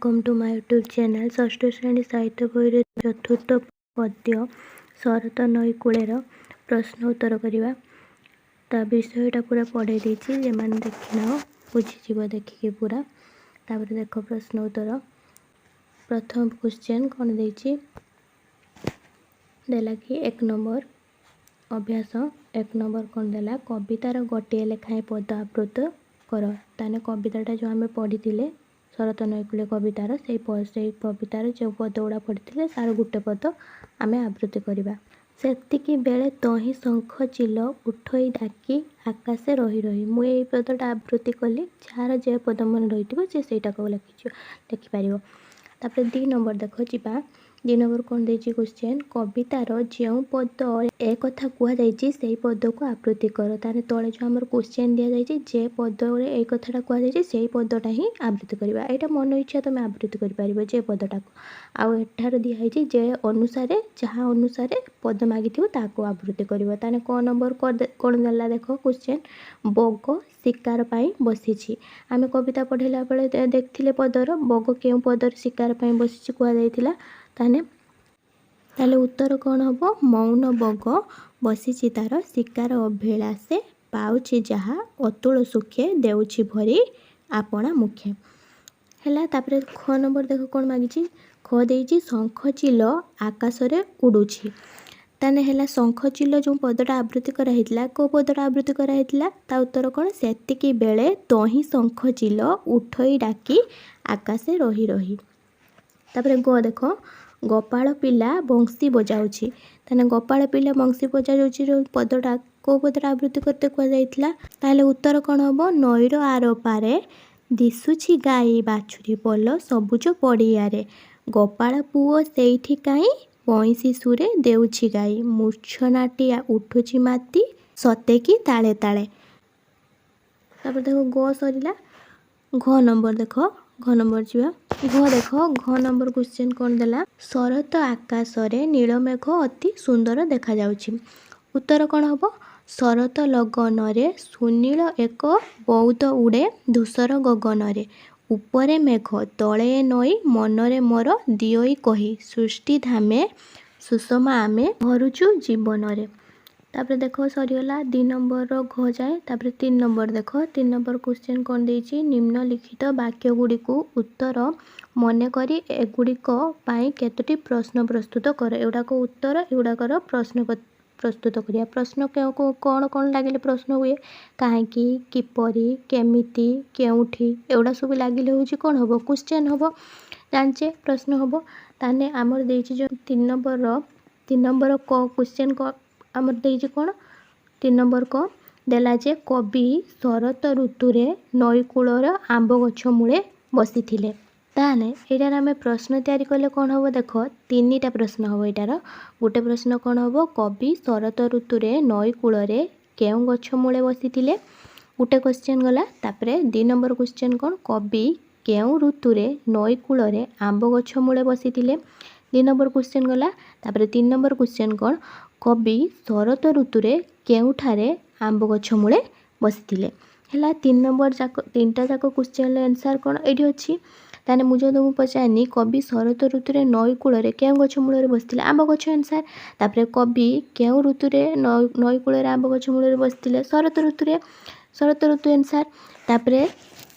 Welcome to my YouTube channel. षष्ठ श्रेणी साहित्य बही चतुर्थ पद्य शरत नई कूलेर प्रश्न उत्तर करवा ता विषयटा पूरा पढ़े देछि जे माने देखिना बुझीजिव देखिके पूरा। तापर देख प्रश्न उत्तर। प्रथम क्वेश्चन कौन देछि देला कि 1 नंबर अभ्यास 1 नंबर कौन देला कवितार गोटे लेखाएं पद आवृत्त कर। ताने कविताटा जो आम पढ़ी शरत नईकूले कवितार से कवितार जो पद गुड़ा पढ़ी तार गोटे पद आम आवृत्ति करवा। सेतिकी बेले तही शंख चिल उठई डाकी आकाशे रही रही। मुझे पदटा आवृत्ति कली जार जे पद मन रही से लिखिपार। तापर 2 नंबर देख जा 2 नंबर कौन दे क्वेश्चन कवितार जो पद ए कथा कहुई से पद को आवृत्ति कर। ताने तले जो आम क्वेश्चन दि जाए जे पद ए कथाटा कहुई से पदटा ही आवृत्ति करवा। यहाँ मन इच्छा तुम आवृत्ति कर जे पदटा आठार दिखाई जे अनुसार जहाँ अनुसार पद मागी ताको आवृत्ति कर। ताने क नंबर कौन देला देख क्वेश्चन बग शिकार पाई बसी। आम कविता पढ़ला बेले देखते पदर बग क्यों पदर शिकार पाई बसी कहुई ताले उत्तर कौन हम मौन बग बसी तार शिकार अभिलाषे पाउछि जहा अतुल सुखे देउछि भरी आपणा मुखे है। तापर ख नंबर देख कौन मागी ख देछि शंख चिल आकाशरे उड़ुछि। ताने है शंख चिल जो पदटा आवृत्ति कराइला को पदटा आवृत्ति कराइला ता उत्तर कौन सेतिकी बेले तही शंख चिल उठई डाकी आकाशे रही रही। तापर ग देख गोपाल पिला बंशी बजाउछि। ताने गोपाल पिला बंशी बजाउछि जो पदटा को पदटा आवृत्ति करते कहुई उत्तर कौन हम नईर आर पारे दिशुछि गाई बाछुरी पल सबुज पड़ियारे गोपाल पुओ सेठी काई बंशी सुरे देउछि गाई मूर्छनाटी उठुछि माती सते कि ताले ताले। तापर देखो ग सरीला घ नंबर देख घ नंबर जा घ देख घ नंबर क्वेश्चन कौन देला शरत आकाश रे नीलमेघ अति सुंदर देखा जाउछि। उत्तर कौन हम शरत लगन रे सुनील एक बौद उड़े धूसर गगन रे उपरे मेघ तले नई मनरे मोर दिओई कही सृष्टि धामे सुषमा आमे भरुचु जीवन रे। तापर देख सरीगला 2 नंबर घ जाए। तापर 3 नंबर देख 3 नंबर क्वेश्चन कौन देछि निम्नलिखित वाक्य गुड़ी को उत्तर मन करी एगुड़िक पाई केतोटी प्रश्न प्रस्तुत कर। एगुड़ा को उत्तर एगुड़ाकर प्रश्न प्रस्तुत करिया। प्रश्न कौन कौन लगे प्रश्न हुए कहीं किपरि केमिति केउठी एगुड़ा सब लगे हूँ कौन हम क्वेश्चन हम जाचे प्रश्न हम। ताने आमर देछि जो 3 नंबर क क्वेश्चन को आमर देछि कौन 3 नंबर को देला जे कवि शरत ऋतुरे नई कूलर आंब गछ मूले बसी थिले। ताने एटार आम प्रश्न तैयारी कले कौन हम देख 3टा प्रश्न हम। एटार गोटे प्रश्न कौन हम कवि शरत ऋतुरे नई कूलरे केउ गछ मूले बसी थिले गोटे क्वेश्चन गला। तापरे 2 नंबर क्वेश्चन कौन कवि केउ ऋतुरे नई कूलरे आंब गछ मूले बसी थिले 2 नंबर क्वेश्चन गला। तापरे 3 नंबर क्वेश्चन कौन कवि शरत ऋतुरे केउठारे आंब गछ मूले बसी थिले है। 3 नंबर जाक 3टा जाक क्वेश्चन आंसर कौन ये अच्छी। ताने मुझे तुमको पचारनी कवि शरत ऋतुरे नई कूलरे केउ गछ मूल बसी आंब गछ आंसर। तापर कवि केउ ऋतुरे नई कूलरे आंब गछ मूल बसी शरत ऋतु आंसर। तापर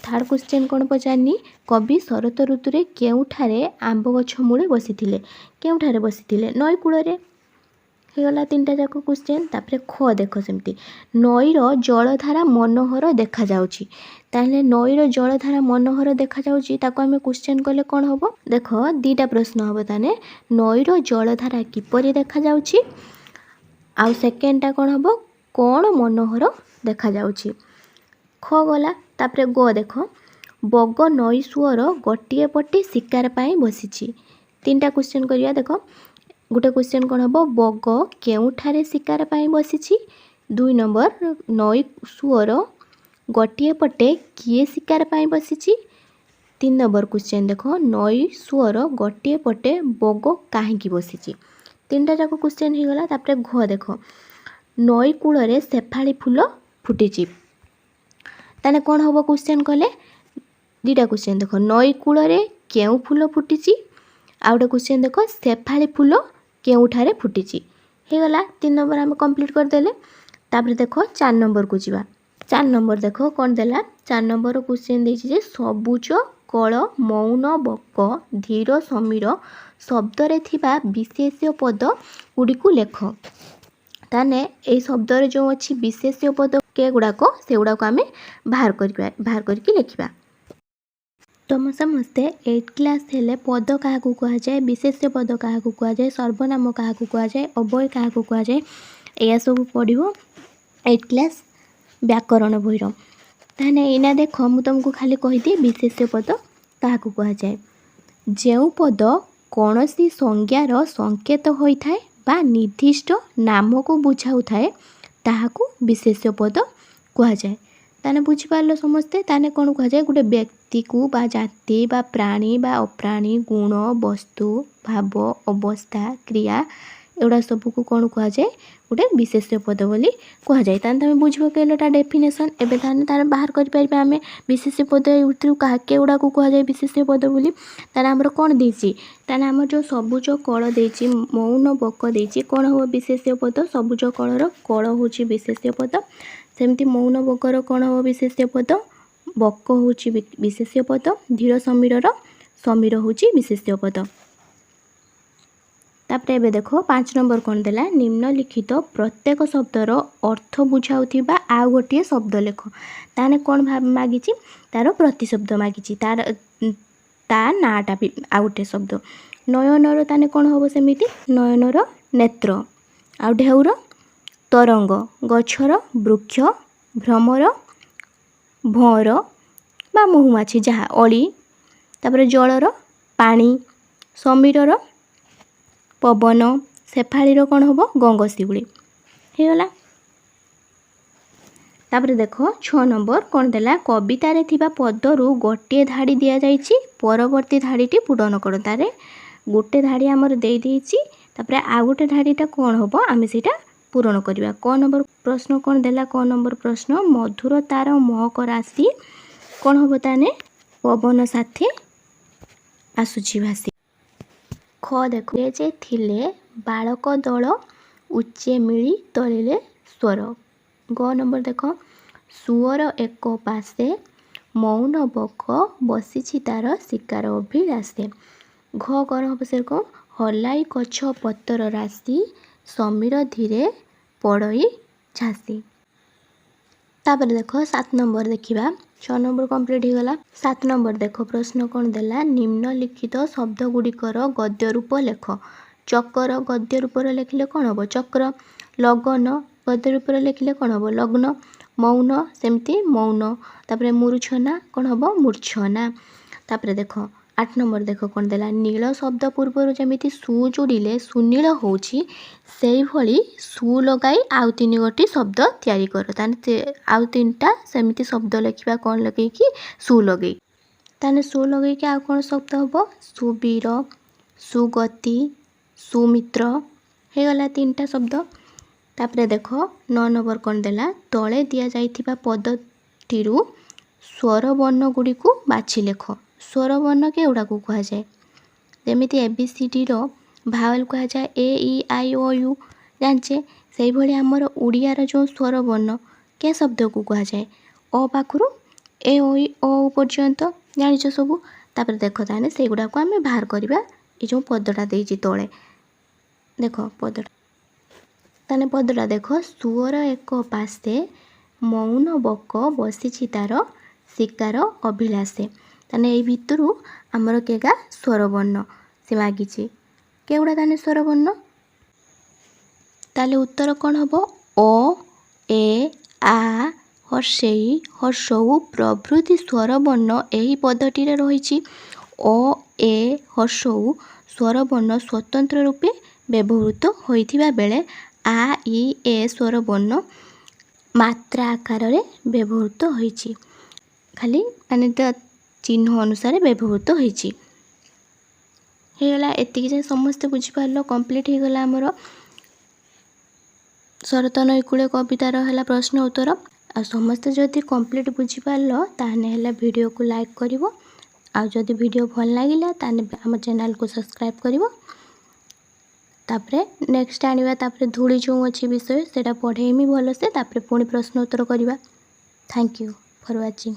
3rd क्वेश्चन कौन पचारनी कवि शरत ऋतुरे केउठारे आंब गछ मूल बसी केउठारे बसी नई कूलरे होगला 3टा जाक क्वेश्चन। तापर ख देख सेमती नईर जलधारा मनोहर देखा जाउछि। ताले नईर जलधारा मनोहर देखा जाउछि ताको आमे क्वेश्चन कले कौन हम देख 2टा प्रश्न हम। ताने नईर जलधारा किपरि देखा जाउछि आउ सेकेंडटा कौन हम कौन मनोहर देखा जाउछि ख गला। तापर ग देख बग नई सुअर गोटे पटे शिकार पाई बसी। 3टा क्वेश्चन करिया देख गोटे क्वेश्चन कौन हम बग केउठारे शिकार पाई बसी। 2 नंबर नई सुअर गोटे पटे किए शिकार पाई बसी। 3 नंबर क्वेश्चन देख नई सुअर गोटे पटे बग कहीं बसी। 3टा जाक क्वेश्चन हो गला। तापर घ देख नई कूलरे शेफाली फूल फुटी। ताने कौन हम क्वेश्चन कले 2टा क्वेश्चन देख नई कूलरे କେଉଁ ଫୁଲ ଫୁଟିଛି। ଆଉ ଗୋଟେ क्वेश्चन देख शेफाली फूल केउठारे फुटिची। ହେଇଗଲା 3 नंबर आम कंप्लीट करदेले। तापर देख 4 नंबर को जीवा। 4 नंबर देख कौन देला 4 नंबर क्वेश्चन देछि जे सबुज कल मौन बक धीर समीर शब्द रे थिबा विशेष्य पद गुडी को लेख। ताने ए शब्द रे जो अछि विशेष्य पद के गुडाक से गुडाक आमे बाहर करके लिखिबा। तुम समस्ते 8 क्लास हेले पद क्या कह जाए विशेष्य पद क्या कह जाए सर्वनाम क्या कह जाए अव्यय क्या कह जाए या सब पढ़ो 8 क्लास व्याकरण बहिर। ताने एना देख मु तुमको खाली कहीदी विशेष्य पद क्या कह जाए। जो पद कौन सी संज्ञार संकेत होता है बा निर्दिष्ट नाम को बुझाऊ थाए ताहाकू विशेष्य पद कह जाए। ताने बुझिपारल समस्ते। ताने कौन कह जाए गोटे व्यक्ति को बा जाति बा प्राणी बा अप्राणी गुण वस्तु भाव अवस्था क्रिया एगुड़ा सबको कौन कह जाए गोटे विशेष्य पद बोली कह जाए। ताने तुम बुझ पकेलटा डेफिनेशन एबे ताने तार बाहर कर पारिबा आमे विशेष्य पद उठू काके गुड़ा को कह जाए विशेष्य पद बोली। ताने हमर कौन देछि ताने हमर जो सबुज कल देछि मौन बक देछि कौन हो विशेष्य पद सबुज कलर कल होछि विशेष्य पद। सेमती मौन बकर कौन हो विशेष्य पद बक होछि विशेष्य पद धीर समीर समीर होछि विशेष्य पद। तापर एबे देखो 5 नंबर कौन देला निम्नलिखित प्रत्येक शब्दर अर्थ बुझाउथिबा आ गोटे शब्द लेख। ताने कौन मागिछि तार प्रतिशब्द मागिछि तार ता नाटा भी आ गोटे शब्द। नयनर ताने कौन होबो सेमिति नयनर नेत्र आ ढेउर तरंग गछर वृक्ष भ्रमर भंवर बा महुमाछी जहाँ अली तापर जलर पानी समीरर पवन शेफालीर कौन होबो गंगशिउली हेगला। तापर देख 6 नंबर कौन देला कवितारे थिबा पदरु गोटे धाड़ी दिया जाइछि परवर्ती धाड़ीटी पूरण कर। तारे गोटे धाड़ी हमर देई देइछि तापर आ गोटे धाड़ीटा कौन होबो आमे सेटा पूरण करवा। क नंबर प्रश्न कौन देला क नंबर प्रश्न मधुर तार महक राशि कौन होबो ताने पवन साथे आसुछि भासी। ख देखो जे थिले बालक दल उच्चे मिली तलिले स्वर। ग नंबर देख सुअर एक पासे मौन बक बसिछि तार शिकार अभिलाषे। घ कौन हम से कौन हलाई कछ पतर राशि समीर धीरे पड़ई झाँसी। तापर देख 7 नंबर देखिबा 6 नंबर कंप्लीट हो गला। 7 नंबर देख प्रश्न कौन देला निम्नलिखित शब्द गुड़िकर गद्य रूप लेख। चक्कर गद्य रूप लिखिले कौन हम चक्र लगन गद्य रूप लिखिले कौन हम लग्न मौन सेमती मौन तापर मूर्छना कौन हम मूर्छना। तापर देख 8 नंबर देख कौन देला नील शब्द पूर्वर जमिति सु जोड़िले सुनील होछि सेई भली सु लगाई आउ 3 गोटी शब्द तैयारी कर। ताने आउ 3टा सेमिति शब्द लिखिबा कौन लगे कि सु लगे। ताने सु लगे कि आउ कौन शब्द होबो सुबीर सुगति सुमित्र हेगला 3टा शब्द। तापर देख 9 नंबर कौन देला तले दिया जाइथिबा पदटिरु स्वर वर्ण गुडी को बाछि लेख। स्वर वर्ण के गुड़ा को कह जाए जमिति एबीसीडी रो भावेल कह जाए ए ई आई ओ यू जानचे से भली हमर उड़ियार जो स्वर वर्ण के शब्द को कह जाए अ पाखरु ए ओ ई ओ पर्यंत जानिछ सब। तापर देख ताने से गुड़ा को आमे बाहर करबा ए जो पदटा देछि तळे देख पदटा ताने पदटा देख सुअर एक पासे मौन बक बसिछि तार शिकार अभिलाषे। ताने ए भितरु हमर केगा स्वर वर्ण से मागिछि केगुड़ा ताने स्वर वर्ण ताले उत्तर कौन हम अ ए आ हर्षेई हर्षौ प्रभृति स्वर वर्ण यही पदटी रही। अ ए हर्षौ स्वर वर्ण स्वतंत्र रूपे व्यवहृत होइथिबा बेले आ इ ए स्वर वर्ण मात्रा आकार रे व्यवहृत होइछि खाली माने चिन्ह अनुसार व्यवहृत होइछि हेगला। एतिक जे समस्त बुझी पारलो कंप्लीट हो गला हमर शरत नैकूल्य कवितार है प्रश्न उत्तर आ समस्त जदि कंप्लीट बुझी पारलो ताहने वीडियो को लाइक करिवो आउ जदि वीडियो भल लगिला ताने आम चैनल को सब्सक्राइब करिवो। तापरे नेक्स्ट आनिबा तापरे धूली चौं अछि विषय सेटा पढ़ेइमी भल से तापरे पुणी प्रश्न उत्तर करिबा। Thank you for watching.